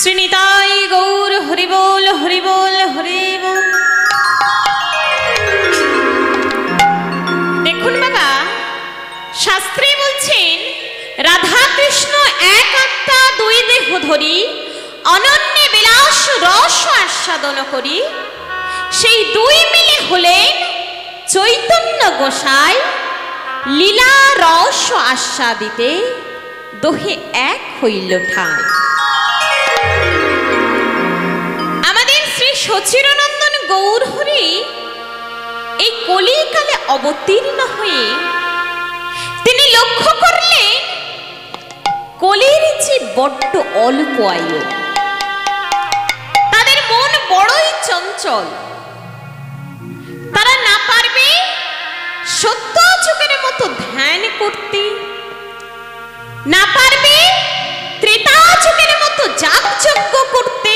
শ্রীনিতাই গৌর হরি বল হরি বল হরি বল। দেখুন বাবা, শাস্ত্রে বলছেন রাধা কৃষ্ণ এক আত্মা দুই দেহ ধরি অনন্য বিলাস রস আস্বাদন করি। সেই দুই মিলে হলেন চৈতন্য গোসাই, লীলা রস আস্বাদিতে দোহে এক হইল ঠাঁই। আমাদের শ্রী সচিরনন্দন গৌরহরি এই কলিকালে অবতীর্ণ হয়ে তিনি লক্ষ্য করলেন কলির যে বড্ড অল্প আয়ু, তাদের মন বড়ই চঞ্চল। তারা না পারবে সত্য যুগের মতো ধ্যান করতে, না পারবে ত্রেতা যুগের মতো যাগযজ্ঞ করতে,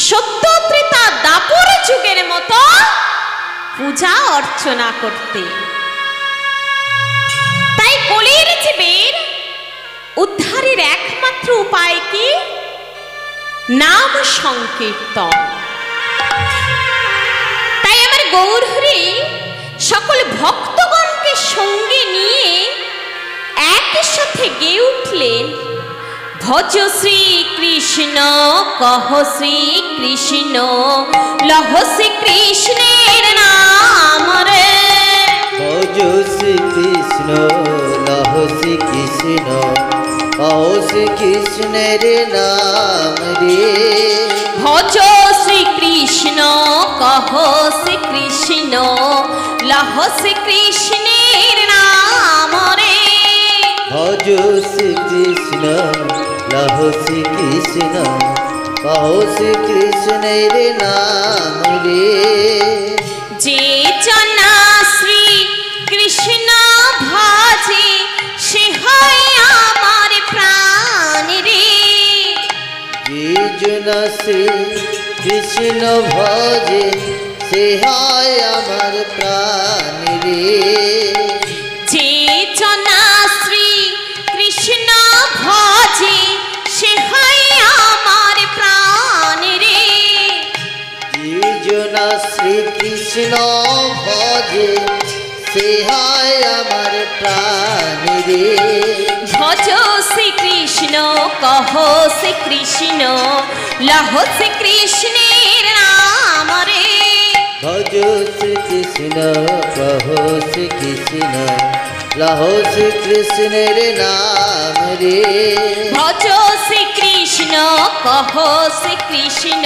সত্য ত্রেতা দাপর যুগের মতো পূজা অর্চনা করতে। তাই কলির জীবের উদ্ধারের একমাত্র উপায় কি? নাম সংকীর্তন। তাই আমার গৌরহরি সকল ভক্তগণকে সঙ্গে নিয়ে একই সাথে গেয়ে উঠলেন, ভজ শ্রী কৃষ্ণ কহ শ্রী কৃষ্ণ লহ শ্রী কৃষ্ণের নাম রে। ভজ শ্রী কৃষ্ণ লহ শ্রী কৃষ্ণ কহ শ্রী কৃষ্ণের নাম রে। ভজ শ্রী কৃষ্ণ কহ শ্রী কৃষ্ণ লহ শ্রী কৃষ্ণের নাম রে। ভজ শ্রী কৃষ্ণ লহ শ্রী কৃষ্ণ কহ শ্রী কৃষ্ণের নাম রে। যে জনা শ্রী কৃষ্ণ ভজে সে হয় আমার প্রাণ রে। যে জনা শ্রী কৃষ্ণ ভজে সে হয় আমার প্রাণ রে। যে জনা শ্রী কৃষ্ণ ভজে সে হয় আমার প্রাণ রে। যে জনা শ্রী কৃষ্ণ ভজে সে হয় আমার প্রাণ রে। ভজ শ্রী কৃষ্ণ কহ শ্রী কৃষ্ণ লহ শ্রী কৃষ্ণের নাম রে। ভজ শ্রী কৃষ্ণ কহ শ্রী কৃষ্ণ লহ শ্রী কৃষ্ণের নাম রে। ভজ শ্রী কৃষ্ণ কহ শ্রী কৃষ্ণ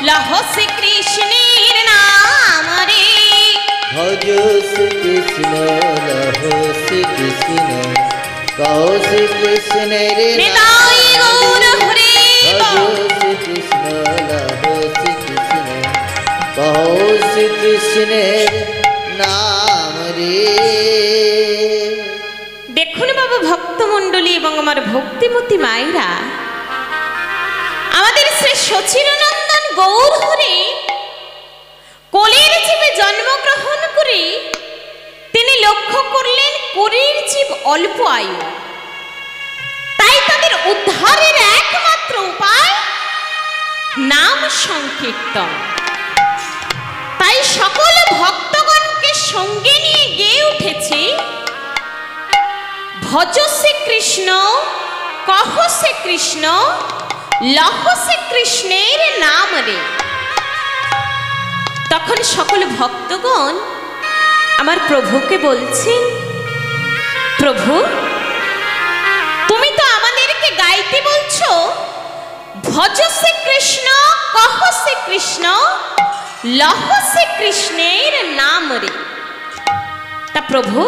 লহ শ্রী কৃষ্ণের নাম রে। ভজ শ্রী কৃষ্ণ লহ শ্রী কৃষ্ণ কহ শ্রী কৃষ্ণের নিতাই গৌর হরি বল। ভজ শ্রী কৃষ্ণ লহ শ্রী কৃষ্ণ কহ শ্রী কৃষ্ণের নাম রে। দেখুন বাবা ভক্তমণ্ডলী এবং আমার ভক্তিমতী মায়েরা, আমাদের শ্রী সচিরনন্দন গৌরহরি কলির জীবে জন্মগ্রহণ করে তিনি লক্ষ্য করলেন কলির জীব অল্প আয়ু। তাই তাদের উদ্ধারের একমাত্র উপায় নাম সংকীর্তন। তাই সকল ভক্তগণকে সঙ্গে নিয়ে গেয়ে উঠেছে, ভজ শ্রী কৃষ্ণ কহ শ্রী কৃষ্ণ লহ শ্রী কৃষ্ণের নাম রে। তখন সকল ভক্তগণ আমার প্রভুকে বলছেন, প্রভু তুমি তো আমাদেরকে গাইতে বলছো ভজ শ্রী কৃষ্ণ কহ শ্রী কৃষ্ণ লহ শ্রী কৃষ্ণের নাম রে। তা প্রভু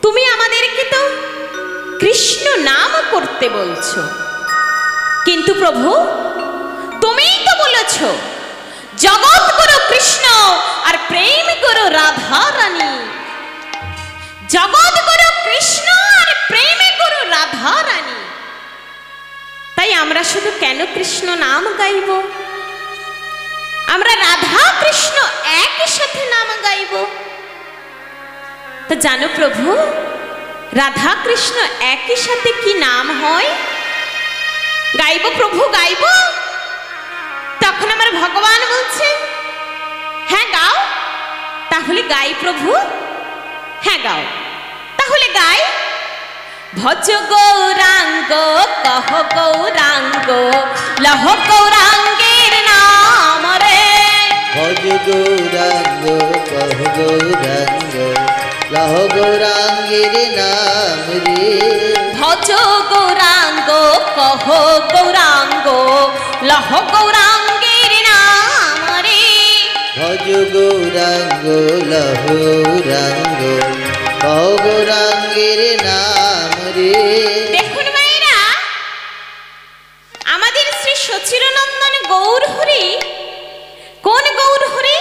তুমি আমাদেরকে তো কৃষ্ণ নাম করতে বলছো, কিন্তু প্রভু তুমিই তো বলেছ জগৎ গুরু কৃষ্ণ আর প্রেম গুরু রাধা রানী। জগৎ গুরু কৃষ্ণ আর প্রেম গুরু রাধা রানী। তাই আমরা শুধু কেন কৃষ্ণ নাম গাইব? আমরা রাধা কৃষ্ণ একই সাথে নাম গাইব। তো জানো প্রভু রাধা কৃষ্ণ একই সাথে কি নাম হয়? গাইব প্রভু গাইব। তখন আমার ভগবান বলছে হ্যাঁ গাও। তাহলে গাই প্রভু, হ্যাঁ গাও, তাহলে গাই। ভজ গৌরাঙ্গ কহ গৌরাঙ্গ লহ গৌরাঙ্গের নাম রে। ভজ গৌরাঙ্গ কহ গৌরাঙ্গ লহ গৌরাঙ্গের নাম রে। ভজ গৌরাঙ্গ কহ গৌরাঙ্গ লহ গৌরাঙ্গের নাম রে। ভজ গৌরাঙ্গ লহ গৌরাঙ্গ কহ গৌরাঙ্গের নাম রে। দেখুন ভাইরা, আমাদের শ্রী সচিরনন্দন গৌর হরি কোন গৌর হরি,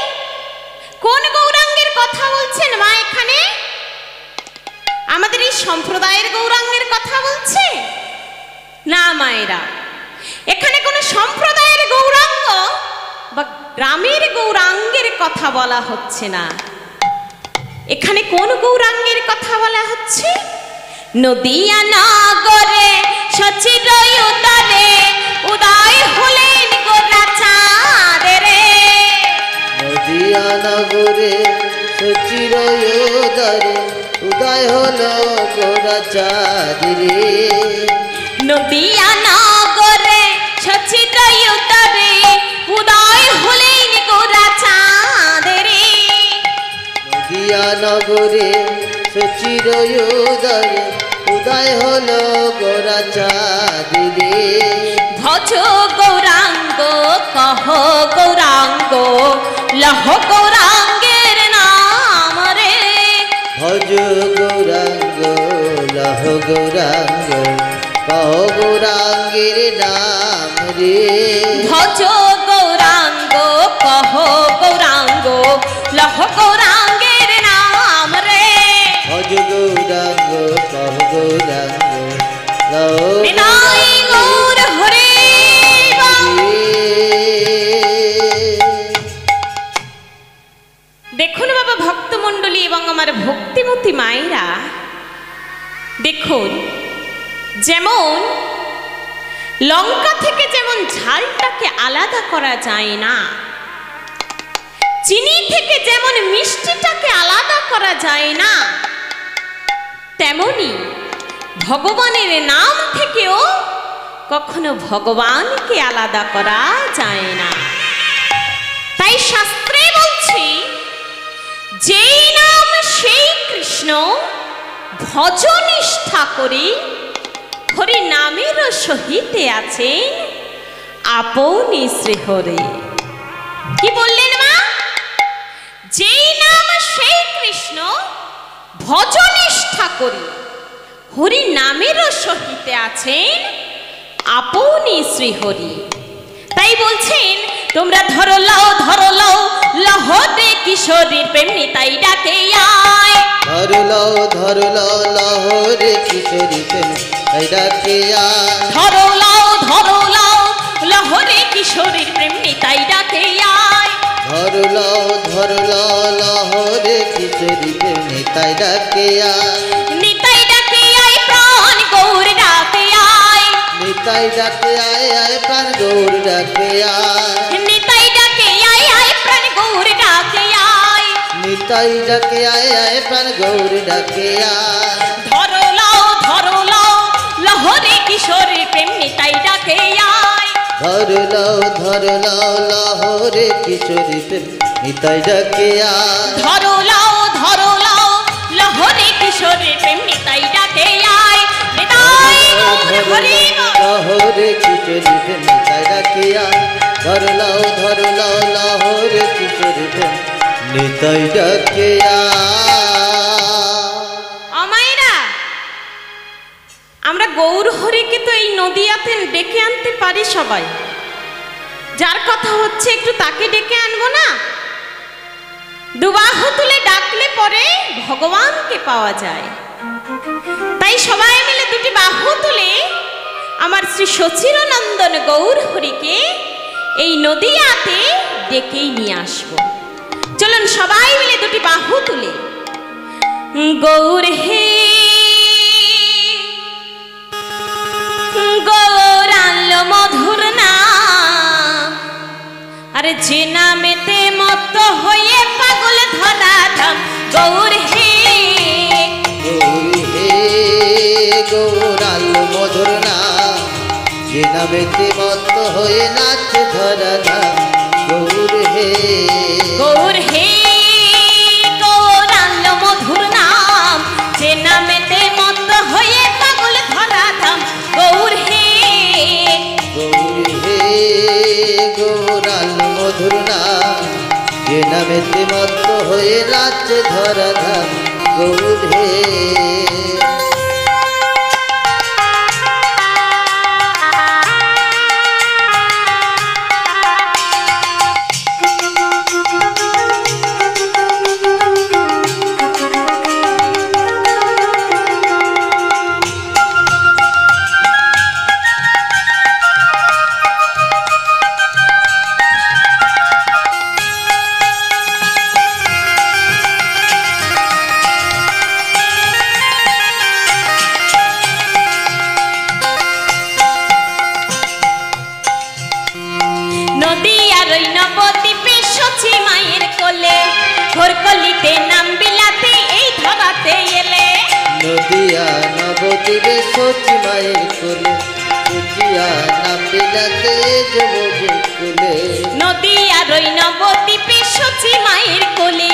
কোন গৌরাঙ্গের কথা বলছেন মা? এখানে আমাদের এই সম্প্রদায়ের গৌরাঙ্গের কথা বলছে না মায়েরা। এখানে কোন সম্প্রদায়ের গৌরাঙ্গ বা গ্রামের গৌরাঙ্গের কথা বলা হচ্ছে না। এখানে কোন গৌরাঙ্গের কথা বলা হচ্ছে? নদিয়া নাগরে সচির উদরে উদয় হলেন গোরাচাঁদ রে। নদিয়া নগরে সচির উদরে উদয় হলো গোরাচাঁদ রে। নদিয়া নাগরে সচির উদরে উদয় হলেন গোরাচাঁদ রে। নদিয়া নগরে সচির উদরে উদয় হলো গোরাচাঁদ রে। ভজ গৌরাঙ্গ কহ গৌরাঙ্গ লহ গৌরাঙ্গের নাম রে। ভজ গৌরাঙ্গ লহ গৌরাঙ্গ কহ গৌরাঙ্গের নাম রে। ভজ গৌরাঙ্গ কহ গৌরাঙ্গ লহ গৌরাঙ্গের নাম রে। ভজ গৌরাঙ্গ কহ গৌরাঙ্গ লহ নিতাই গৌর হরে বাম। দেখুন বাবা ভক্তমণ্ডলী এবং আমার ভক্তিমতী মায়েরা, দেখুন যেমন লঙ্কা থেকে যেমন ঝালটাকে আলাদা করা যায় না, চিনি থেকে যেমন মিষ্টিটাকে আলাদা করা যায় না, তেমনি ভগবানের নাম থেকেও কখনো ভগবানকে আলাদা করা যায় না। তাই শাস্ত্রে বলছি, যেই নাম সেই কৃষ্ণ ভজনিষ্ঠা করি হরি নামের সহিতে আছেন আপনি শ্রীহরে। কি বললেন মা? যেই নাম সেই কৃষ্ণ ভজনিষ্ঠা করি হরি নামের সহিতে আছেন আপনি শ্রীহরি। তাই বলছেন তোমরা ধরো লাও লহরে কিশোরীর প্রেমনি তাই ডাকে আয়। ধরো লাও লহরে কিশোরী প্রেমনি তাই ডাকে আয়। ধরো লাও লহরে কিশোরীর প্রেমনি তাই ডাকে আয়। ধরো লাও লহরে কিশোরী প্রেমনি তাই ডাকে আয়। নিতাই ডাকে আয় প্রাণ গৌর ডাকে আয়। নিতাই ডাকে আয় প্রাণ গৌর ডাকে আয়। নিতাই ডাকে আয় প্রাণ গৌর ডাকে আয়। নিতাই ডাকে আয় প্রাণ গৌর ডাকে আয়। ধরো লাও লহরে কিশোরীর প্রেম নিতাই ডাকে আয়। ধরো লাও লহরে কিশোরী প্রেম নিতাই ডাকে আয়। ধরো লাও লহরে কিশোরীর প্রেম নিতাই ডাকে আয়। নিতাই গৌর হরি বল। লহরে কিশোরী প্রেম নিতাই ডাকে আয়। ধরো লাও লহরে কিশোরী প্রেম নিতাই ডাকে আয়। আমায়রা, আমরা গৌর হরিকে তো এই নদিয়াতে ডেকে আনতে পারি সবাই। যার কথা হচ্ছে একটু তাকে ডেকে আনবো না? দুবাহু তুলে ডাকলে পরে ভগবানকে পাওয়া যায়। তাই সবাই মিলে দুটি বাহু তুলে আমার শ্রী সচিরনন্দন গৌর হরিকে এই নদিয়াতে ডেকেই নিয়ে আসবো। চলুন সবাই মিলে দুটি বাহু তুলে গৌর হে গৌর আনলো আরে যে নামেতে মত্ত হয়ে পাগল ধরা ধাম গৌর হে গৌর হে গৌরাল মধুর নাম যে নামেতে মত্ত হয়ে নাচ ধরা ধাম গৌর হে গৌর হে গৌরাল মধুর নাম যে নামেতে মত্ত হয়ে পাগল ধরা ধাম গৌর হে গৌর হে গৌরাল মধুর নাম যে নামেতে মত্ত হয়ে নাচ ধরা ধাম গৌর হে নদিয়ার ওই নবদ্বীপে সচি মায়ের কোলে ঘোরকলিতে নাম বিলাতে এই ধরাতে এলে নদিয়া নবদ্বীপে সচি মায়ের কোলে সচিয়া নাম বিলাতে যুবকের কোলে নদিয়ার ওই নবদ্বীপে সচি মায়ের কোলে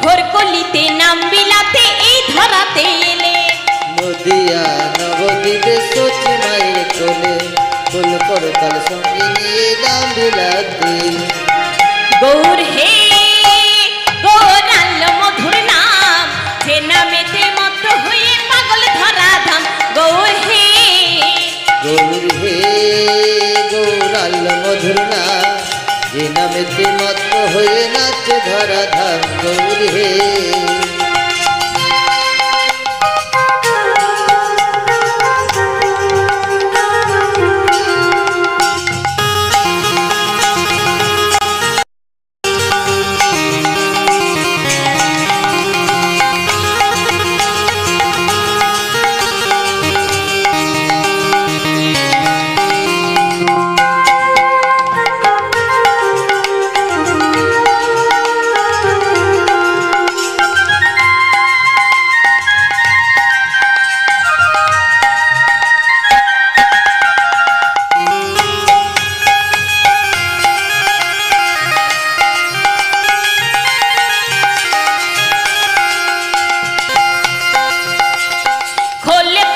ঘোরকলিতে নাম বিলাতে এই ধরাতে এলে নদিয়া নবদ্বীপে সচি মায়ের কোলে ফুল করতাল সঙ্গে নিয়ে নাম বিলাতে গৌর হে গৌরাল মধুর নাম যে নামেতে মত্ত হয়ে পাগল ধরা ধাম গৌর হে গৌর হে গৌরাল মধুর নাম যে নামেতে মত্ত হয়ে নাচ ধরা ধাম গৌর হে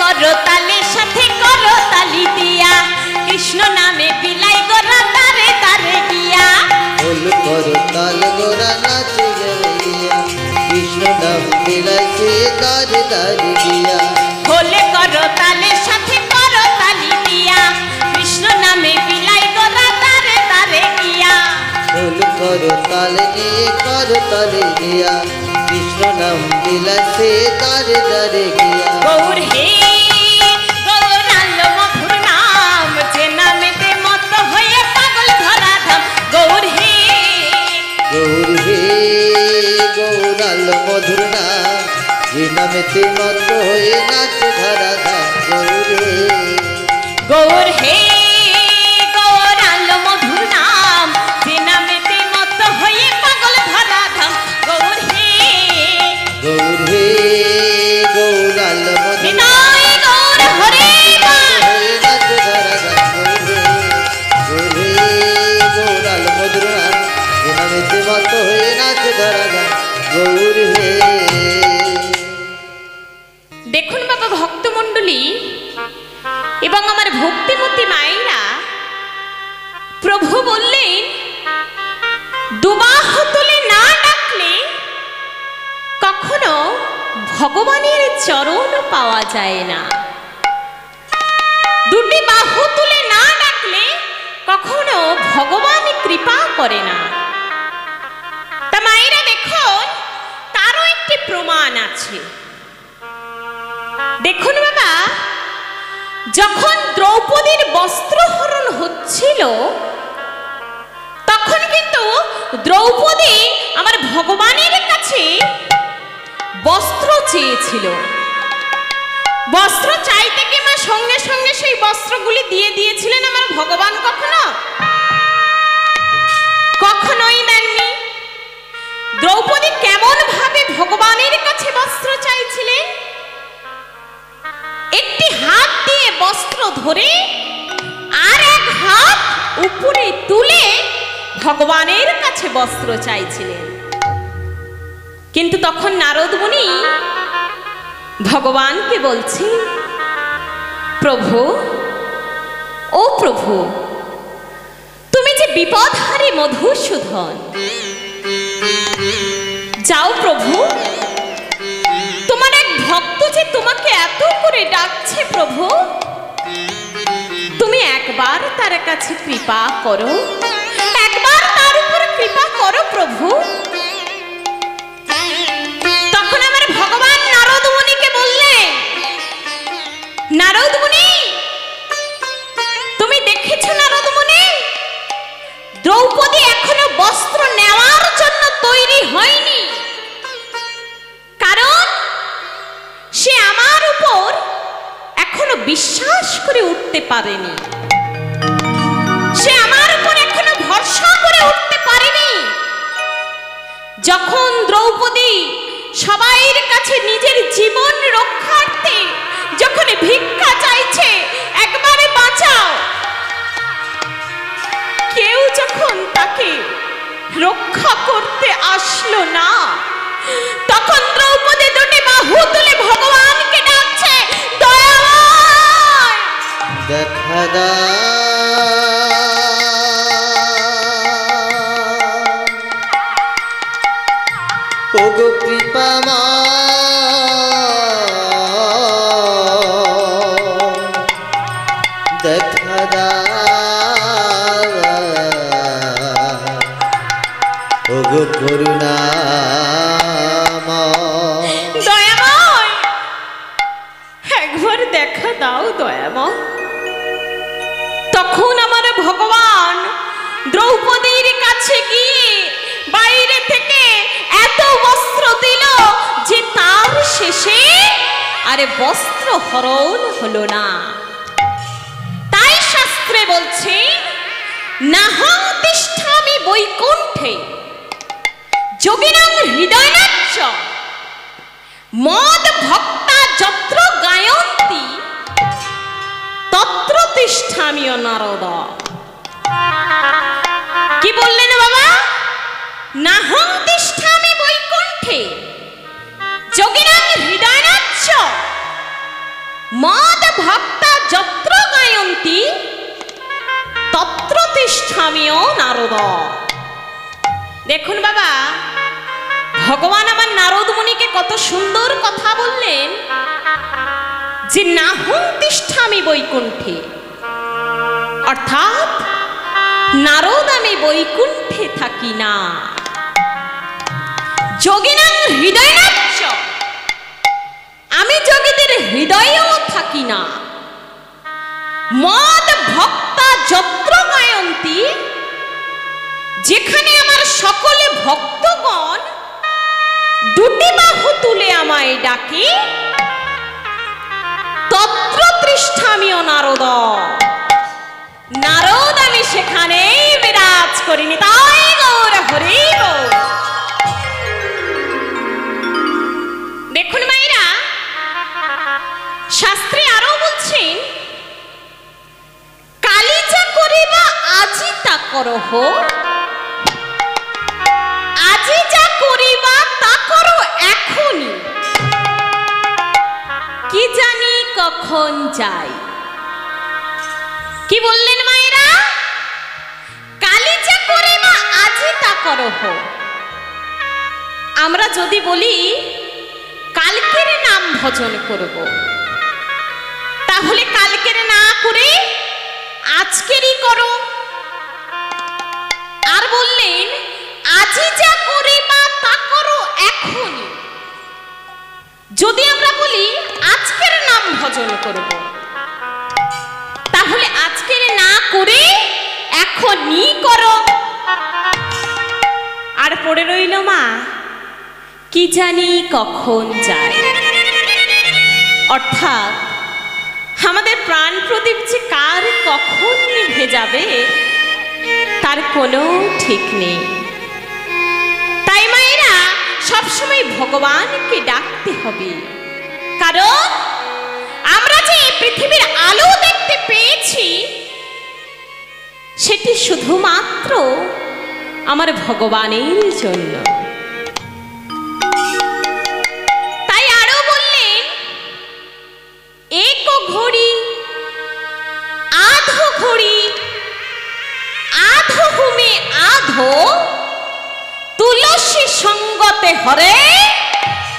করতালের সাথে করতালি দিয়া কৃষ্ণ নামে বিলাই গোরা তারে তারে গিয়া ফুল করতাল গোরা নাচ গিয়া কৃষ্ণ নাম বিলাইছে দারে দারে গিয়া খোলে করতালের সাথে করতালি দিয়া কৃষ্ণ নামে বিলাই গোরা তারে তারে গিয়া ফুল করতাল নিয়ে করতালে গিয়া কৃষ্ণ নাম বিলাইছে দারে দারে গিয়া গৌর হে গৌরাল মধুর নাম যে নামেতে মত্ত হয়ে পাগল ধরা ধাম গৌর হে গৌর হে গৌরাল মধুর নাম যে নামেতে মত্ত হয়ে নাচ ধরা ধাম গৌর হে গৌর হে গৌরাল মধুর নাম যে নামেতে মত্ত হয়ে পাগল ধরা ধাম গৌর হে গৌর হে গৌরাল মধুর বিনয় গৌর হরে বল হয়ে নাচ ধরা ধাম গৌর হে গৌরাল মধুর নাম যে নামেতে মত্ত হয়ে নাচ ধরা ধাম গৌর হে দেখুন বাবা ভক্তমণ্ডলী এবং আমার ভক্তিমতী মায়েরা প্রভু বললেন দুবাহ তুলে না ডাকলে কখনো ভগবানের চরণ পাওয়া যায় না দুটি বাহু তুলে না ডাকলে কখনো ভগবান কৃপা করে না তা মায়েরা দেখুন তারও একটি প্রমাণ আছে দেখুন বাবা যখন দ্রৌপদীর বস্ত্রহরণ হচ্ছিল তখন কিন্তু দ্রৌপদী আমার ভগবানের কাছে বস্ত্র চেয়েছিল বস্ত্র চাইতে কি মা সঙ্গে সঙ্গে সেই বস্ত্রগুলি দিয়ে দিয়েছিলেন আমার ভগবান কখনো বস্ত্র ধরে আর এক হাত উপরে তুলে ভগবানের কাছে বস্ত্র চাইছিলেন। কিন্তু তখন নারদ মুনি ভগবানকে বলছে, প্রভু, ও প্রভু, তুমি যে বিপদহারী মধুসূদন, যাও প্রভু, তোমার এক ভক্ত যে তোমাকে এত করে ডাকছে প্রভু, তুমি একবার তার কাছে কৃপা করো, একবার তার উপর কৃপা করো প্রভু। তখন আমার ভগবান নারদ মুনিকে বললেন, নারদ মুনি, তুমি দেখেছো নারদ মুনি, দ্রৌপদী এখনো বস্ত্র নেওয়ার জন্য তৈরি হয়নি, কারণ সে আমার উপর এখনো বিশ্বাস করে উঠতে পারেনি, সে আমার উপর এখনো ভরসা করে উঠতে পারেনি। যখন দ্রৌপদী সবাইয়ের কাছে নিজের জীবন রক্ষার্থে যখন ভিক্ষা চাইছে, একবারে বাঁচাও, কেউ যখন তাকে রক্ষা করতে আসলো না, তখন দ্রৌপদী দুটি বাহু তুলে ভগবানকে ডাকছে, দয়াময় দেখা দাও ওগো কৃপাময়, দেখা দাও ওগো করুণাময়, দয়াময়, একবার দেখা দাও দয়াময়। তখন আমার ভগবান দ্রৌপদীর কাছে গিয়ে বাইরে থেকে এত বস্ত্র দিল যে তার শেষে আরে বস্ত্র হরণ হলো না। তাই শাস্ত্রে বলছে, নাহং তিষ্ঠামি বৈকুণ্ঠে যোগিনাং হৃদয়নাচ্চ মদ ভক্তা যত্র গায়ন্তি তত্র তিষ্ঠামিও নারদ। কি বললেন বাবা? নাহং তিষ্ঠামি বৈকুণ্ঠে যোগিনাং হৃদয়নাচ্চ মদ ভক্তা যত্র গায়ন্তি তত্র তিষ্ঠামিও নারদ। দেখুন বাবা, ভগবান আমার নারদ মুনিকে কত সুন্দর কথা বললেন যে নাহং তিষ্ঠামি বৈকুণ্ঠে, অর্থাৎ নারদ আমি বৈকুণ্ঠে থাকি না, যোগিনাং হৃদয়নাচ্চ আমি যোগীদের হৃদয়েও থাকি না, মদ ভক্তা যত্র গায়ন্তি যেখানে আমার সকলে ভক্তগণ দুটি বাহু তুলে আমায় ডাকে, তত্র তিষ্ঠামিও নারদ, নারদ আমি সেখানেই বিরাজ করিনি। তাই গৌর হরি বল। দেখুন মায়েরা, শাস্ত্রে আরো বলছেন, কালি যা করিবা আজি তা করহ, আজি যা করিবা তা করো এখনই, কি জানি কখন যাই। কি বললেন মায়েরা? কালি যা করিবা আজি তা করহ। আমরা যদি বলি কালকের নাম ভজন করব, তাহলে কালকের না করে আজকেরই করো। আর বললেন আজি যা করিবা তা করো এখনই। যদি আমরা বলি আজকের নাম ভজন করব, তাহলে আজকের না করে এখনই করো। আর পড়ে রইল মা, কি জানি কখন যায়। অর্থাৎ আমাদের প্রাণ প্রদীপ যে কার কখন নিভে যাবে তার কোনো ঠিক নেই। তাই মায়েরা সবসময় ভগবানকে ডাকতে হবে, কারণ আমরা যে পৃথিবীর আলো সেটি শুধুমাত্র আমার ভগবানের জন্য। তাই আরো বললেন, এক ঘড়ি আধো ঘড়ি আধো হুমে আধো তুলসী সঙ্গতে হরে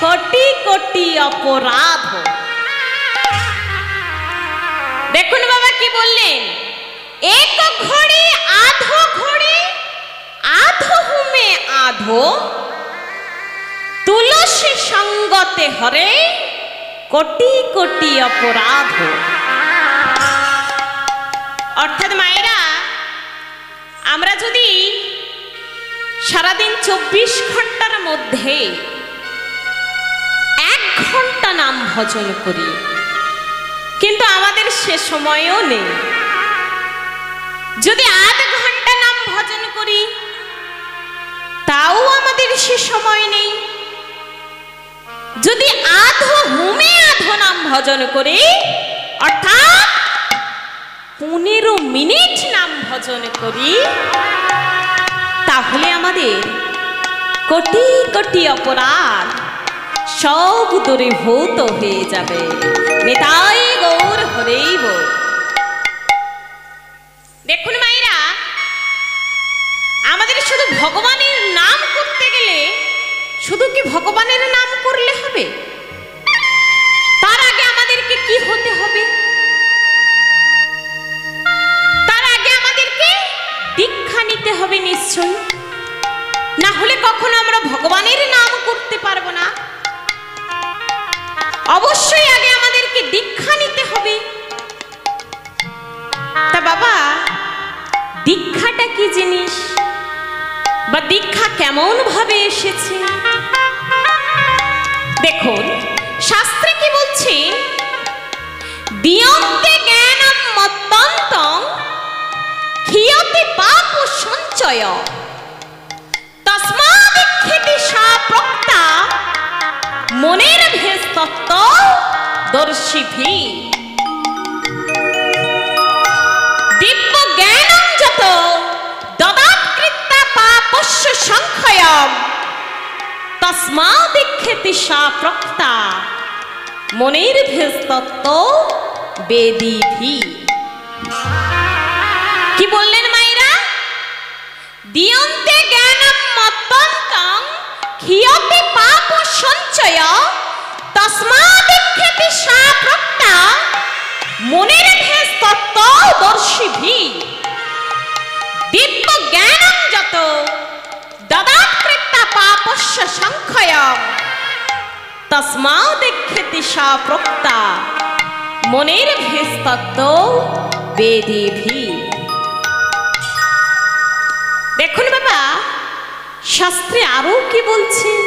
কোটি কোটি অপরাধ। দেখুন বাবা কি বললেন, এক ঘড়ি আধো হুমে আধো তুলসী সঙ্গতে হরে কোটি কোটি অপরাধ। অর্থাৎ মায়েরা, আমরা যদি সারাদিন 24 ঘন্টার মধ্যে 1 ঘন্টা নাম ভজন করি, কিন্তু আমাদের সে সময়ও নেই। যদি আধ ঘন্টা নাম ভজন করি, তাও আমাদের সে সময় নেই। যদি আধো হুমে আধো নাম ভজন করি, অর্থাৎ 15 মিনিট নাম ভজন করি, তাহলে আমাদের কোটি কোটি অপরাধ সব দূরীভূত হয়ে যাবে। নিতাই গৌর হরেই বল। দেখুন মায়েরা, আমাদের শুধু ভগবানের নাম করতে গেলে শুধু কি ভগবানের নাম করলে হবে? তার আগে আমাদেরকে কি হতে হবে? তার আগে আমাদেরকে দীক্ষা নিতে হবে নিশ্চয়ই, না হলে কখনো আমরা ভগবানের নাম করতে পারবো না। অবশ্যই আগে আমাদেরকে দীক্ষা নিতে হবে। তা বাবা, দীক্ষাটা কি জিনিস বা দীক্ষা কেমন ভাবে এসেছে? দেখুন শাস্ত্রে কি বলছে, দিয়ন্তে জ্ঞানম মত্তন্তং ক্ষীয়তে পাপ সঞ্চয় তস্মাদীক্ষেতি সা প্রক্তা মনের ভেদ তত্ত্ব দর্শিভি। দিব্য জ্ঞানম যত দদাৎকৃত্যা পাপস্য সংখ্যয়ম তস্মাদীক্ষেতি সা প্রক্তা মনের ভেদ তত্ত্ব বেদিভি। কি বললেন মায়েরা? দিয়ন্তে জ্ঞানম মত্তন্তং ক্ষীয়তে পাপ সঞ্চয় তস্মাদীক্ষেতি সা প্রক্তা মনের ভেদ তত্ত্ব দর্শিভি। দিব্য জ্ঞানম যত দদাৎকৃত্যা পাপস্য সংখ্যয়ম তস্মাদীক্ষেতি সা প্রক্তা মনের ভেদ তত্ত্ব বেদিভি। দেখুন বাবা, শাস্ত্রে আরো কি বলছেন?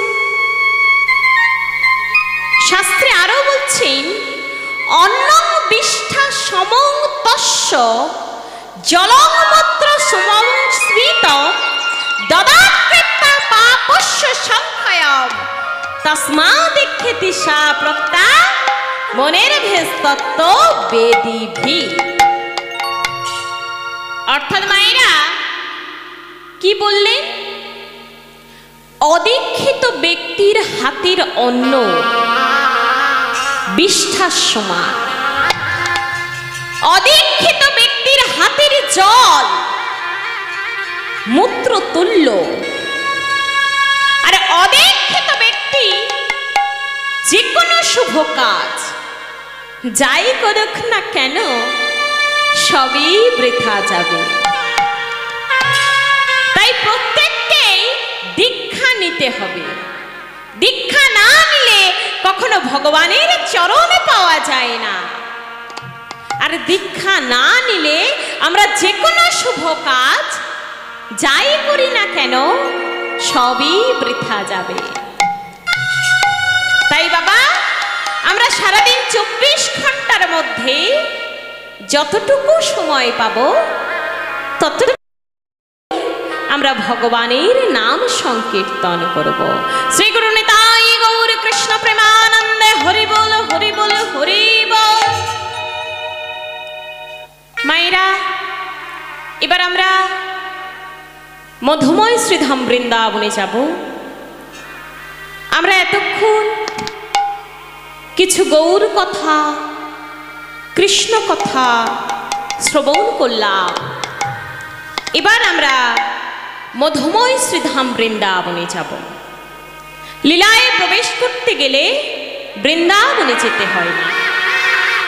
শাস্ত্রে আরো বলছেন, অন্নং বিষ্ঠা সমং তস্য জলং মত্র সমং স্মৃত দদাৎকৃত্যা পাপস্য সংখ্যয়ম তস্মাদীক্ষেতি সা প্রক্তা মনের ভেদ তত্ত্ব বেদিভি। অর্থাৎ মায়েরা কি বললেন? অদীক্ষিত ব্যক্তির হাতের অন্ন বিষ্ঠার সমান, অদীক্ষিত ব্যক্তির হাতের জল মূত্র তুল্য। আর অদীক্ষিত ব্যক্তি যে কোনো শুভ কাজ যাই করুক না কেন সবই বৃথা যাবে। তাই প্রত্যেককেই দীক্ষা নিতে হবে। দীক্ষা না নিলে কখনো ভগবানের চরণ পাওয়া যায় না। আর দীক্ষা না নিলে আমরা যে কোনো শুভ কাজ যাই করি না কেন সবই বৃথা যাবে। তাই বাবা, আমরা সারাদিন 24 ঘন্টার মধ্যে যতটুকু সময় পাবো ততটুকু আমরা ভগবানের নাম সংকীর্তন করব। শ্রী গুরু নিতাই গৌর কৃষ্ণ প্রেমানন্দে হরি বল হরি বল হরি বল। মায়েরা, এবার আমরা মধুময় শ্রীধাম বৃন্দাবনে যাব। আমরা এতক্ষণ কিছু গৌর কথা, কৃষ্ণ কথা শ্রবণ করলাম। এবার আমরা মধুময় শ্রীধাম বৃন্দাবনে যাব। লীলায় প্রবেশ করতে গেলে বৃন্দাবনে যেতে হয়,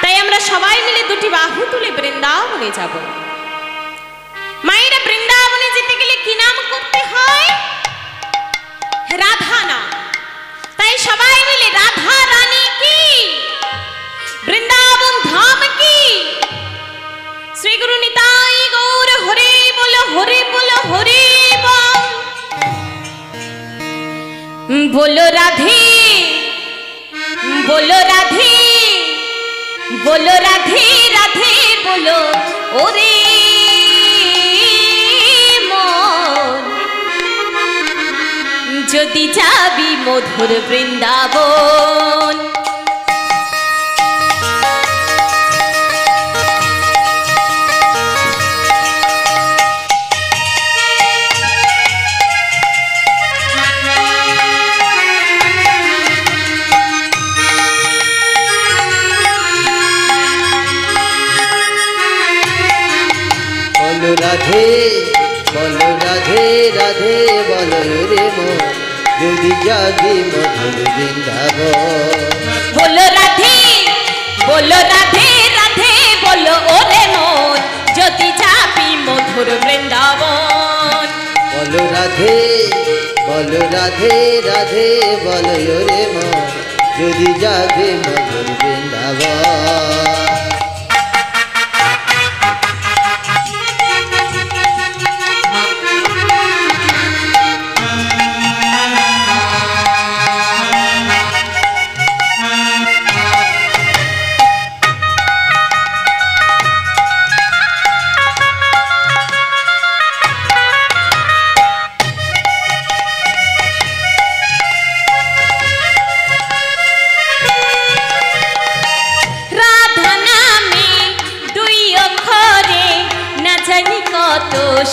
তাই আমরা সবাই মিলে দুটি বাহু তুলে বৃন্দাবনে যাব। মায়েরা, বৃন্দাবনে যেতে গেলে কি নাম করতে হয়? রাধা নাম। তাই সবাই মিলে রাধা রানী কি, বৃন্দাবন ধাম কি, শ্রী গুরু নিতাই গৌর হরে বলো, হরে বলো, হরে বল। বলো রাধে, বলো রাধে, বলো রাধে, রাধে বলো ওরে মন। যদি যাবি মধুর বৃন্দাবন, রাধে বলো, রাধে রাধে বলো রে মন, যদি যাবি মধুর বৃন্দাবন। বলো রাধে, বলো রাধে, রাধে বলো ওরে মন, যদি যাবি মধুর বৃন্দাবন। বলো রাধে, বলো রাধে রাধে বলো রে মন, যদি যাবি মধুর বৃন্দাবন।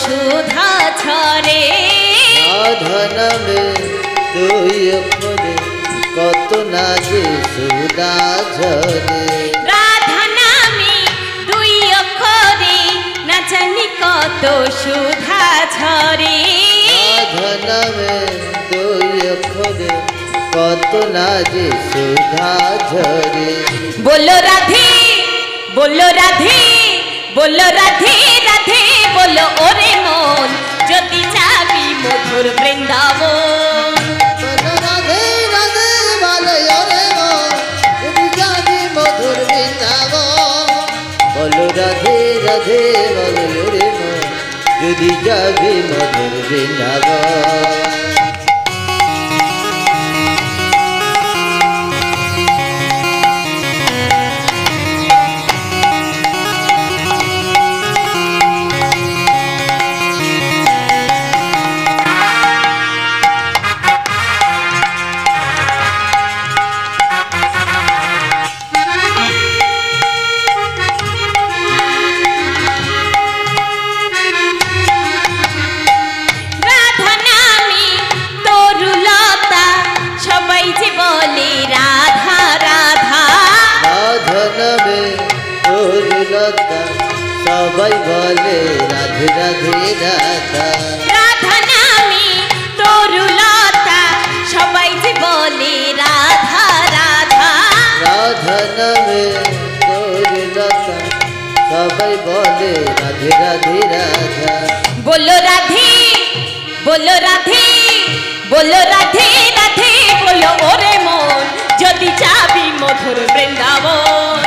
সুধা ছড়ে, রাধা নামে দুই অক্ষরে কত না যে সুধা ঝরে। রাধা নামে দুই অক্ষরে না জানি কত সুধা ঝরে। রাধা নামে দুই অক্ষরে কত না যে সুধা ঝরে। বলো রাধে, বলো রাধে, বলো রাধে, রাধে বলো ওরে মন, যদি যাবি মধুর বৃন্দাবন। বলো রাধে রাধে বলো রে মন, যদি যাবি মধুর বৃন্দাবন। বলো রাধে রাধে বলো রে মন, যদি যাবি মধুর বৃন্দাবন। সবাই বলে রাধে রাধে রাধা। রাধা নামে তরুলতা, সবাই যে বলে রাধা রাধা। রাধা নামে তরুলতা, সবাই বলে রাধে রাধে রাধা। বলো রাধে, বলো রাধে, বলো রাধে, রাধে বলো ওরে মন, যদি যাবি মধুর বৃন্দাবন।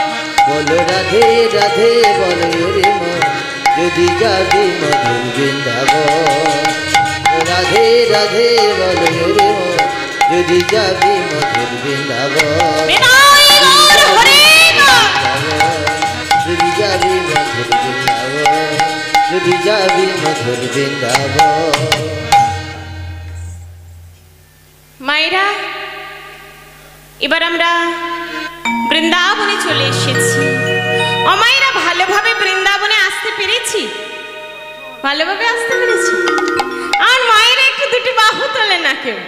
বলো রাধে রাধে বলো রে মন, যদি যাবি মধুর বৃন্দাবন। রাধে রাধে বলো রে মন, যদি যাবি মধুর বৃন্দাবন। যদি যাবি মধুর বৃন্দাবন, যদি যাবি মধুর বৃন্দাবন। মায়েরা, এবার আমরা বৃন্দাবনে চলে এসেছি। অমায়েরা, ভালোভাবে বৃন্দাবনে আসতে পেরেছি? ভালোভাবে আসতে পেরেছি? আর মায়ের একটু দুটি বাহু তোলে না কেউ?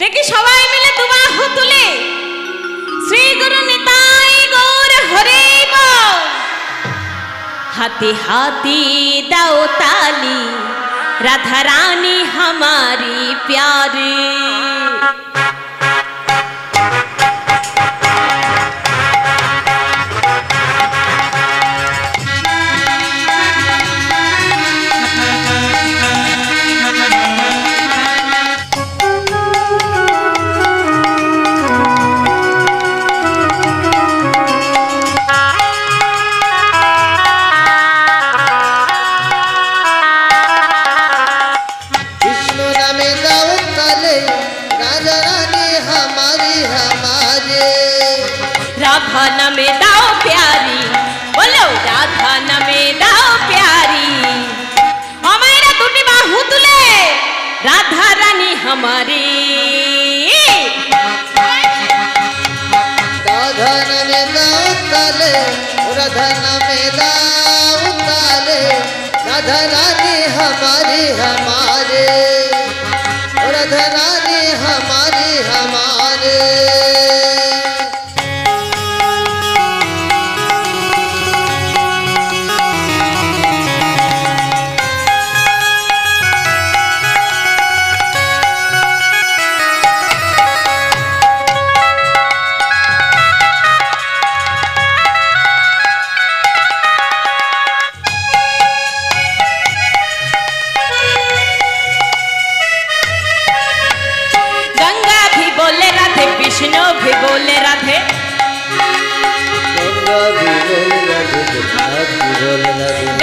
দেখি সবাই মিলে দু বাহু তুলে শ্রী গুরু নিতাই গৌর হরে বল। हाथी हाथी दाओ ताली राधा रानी हमारी प्यारी। राधा नमे दाओ प्यारी, बोलो राधा नमे दाओ प्यारी। हमारा दुटी बाहु तुले राधा रानी हमारी। राधा नमे दाओ ताले, राधा नमे दाओ ताले, राधा रानी हमारी हमारे, राधा रानी हमारी हमारे। विष्णु भी बोले राधे,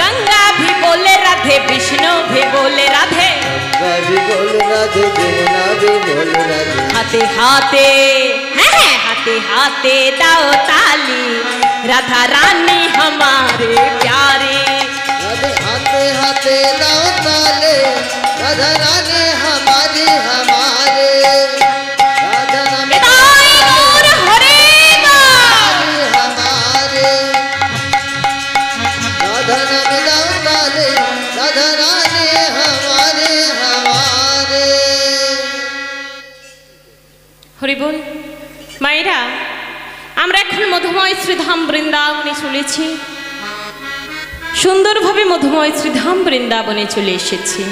गंगा भी बोले राधे, विष्णु भी बोले राधे, हाथे हाथे हाथे हाथे दाओ ताली राधा रानी हमारे प्यारे। हाथे हाथे दाओ ताले राधा रानी हमारी हमारे। হরি বল। মায়েরা, আমরা এখন মধুময় শ্রীধাম বৃন্দাবনে চলেছি, সুন্দরভাবে মধুময় শ্রীধাম বৃন্দাবনে চলে এসেছি।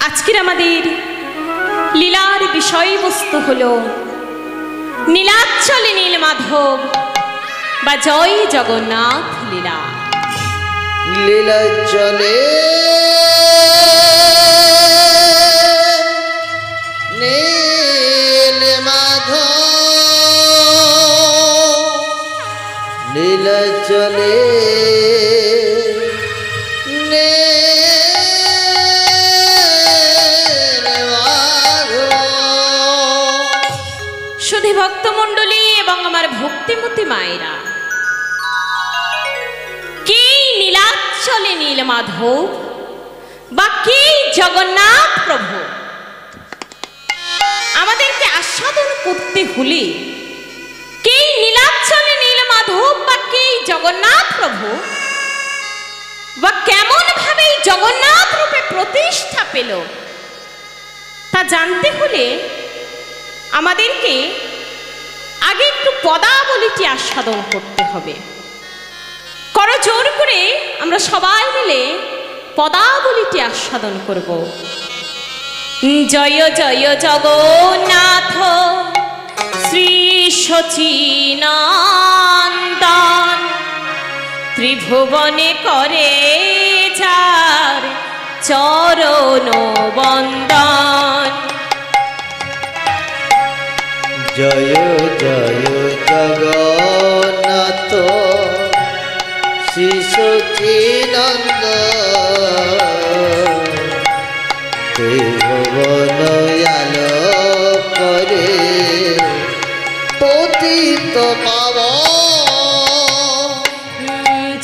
আজকের আমাদের লীলার বিষয়বস্তু হলো নীলাচলে নীলমাধব বা জয় জগন্নাথ লীলা। লীলা চলে নীল মাধব, লীলা চলে সুধী ভক্তমণ্ডলী এবং আমার ভক্তিমতী মায়েরা, কে নীলাচলে নীলমাধব বা কে জগন্নাথ প্রভু? আমাদেরকে আস্বাদন করতে হলে কে নীলাচলে নীলমাধব বা কে জগন্নাথ প্রভু বা কেমন ভাবে জগন্নাথ রূপে প্রতিষ্ঠা পেল তা জানতে হলে আমাদেরকে আগে একটু পদাবলীটি আস্বাদন করতে হবে। করজোর করে আমরা সবাই মিলে পদাবলীটি আস্বাদন করব। জয় জয় জগন্নাথ শ্রী সচিনন্দন, ত্রিভুবনে করে যার চরণ বন্দন। জয় জয় জগন্নাথ শ্রী সচিনন্দন, ত্রিভুবন আলো করে পতিত পাবন।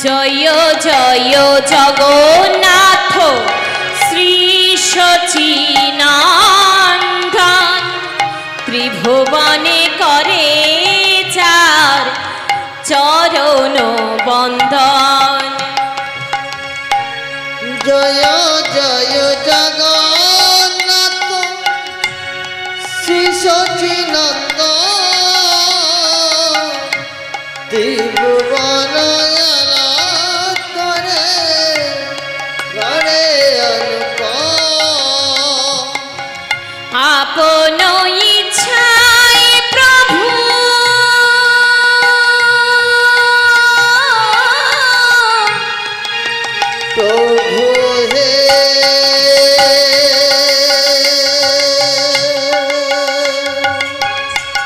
জয় জয় জগন্নাথ শ্রী সচিনন্দন, ত্রিভুবনে করে যার চরণ বন্দন। জয় জয় জগন্নাথ শ্রী সচিনন্দ ত্রিভুবন করে গড়ে অনুপম আপন ইচ্ছায় প্রভু প্রভু হে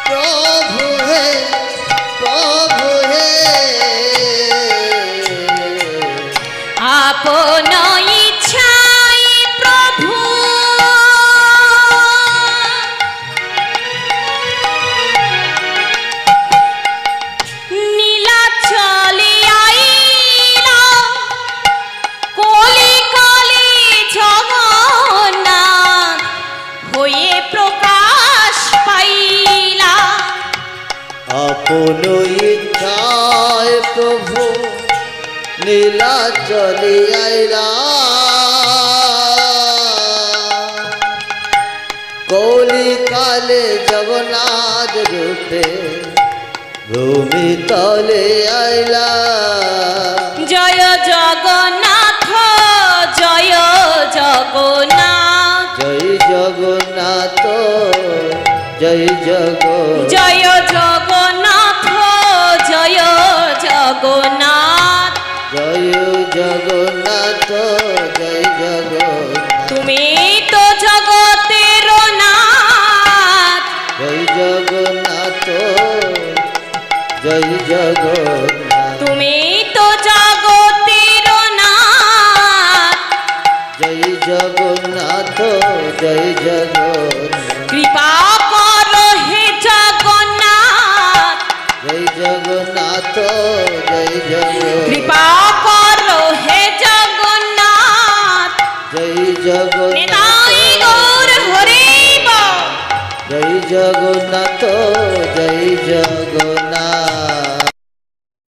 প্রভু হে প্রভু হে আপন ইচ্ছায় প্রভু নীলাচলে আইলা কলি কালে জগন্নাথ হয়ে প্রকাশ পাইলা আপন ইচ্ছায় প্রভু নীলাচলে আইলা কলিকালে জগন্নাথ রূপে ভূমি তলে আইলা জয় জগন্নাথ জয় জগন্নাথ জয় জগন্নাথ জয় জগন্নাথ জয় জগন্নাথ জয় জগন্নাথ জয় জগন্নাথ জয় জগন্নাথ তুমি তো জগতের নাথ জয় জগন্নাথ জয় জগন্নাথ তুমি তো জগতের নাথ জয় জগন্নাথ জয় জগন্নাথ কৃপা করো হে জগন্নাথ জয় জগন্নাথ জয় জগন্নাথ কৃপা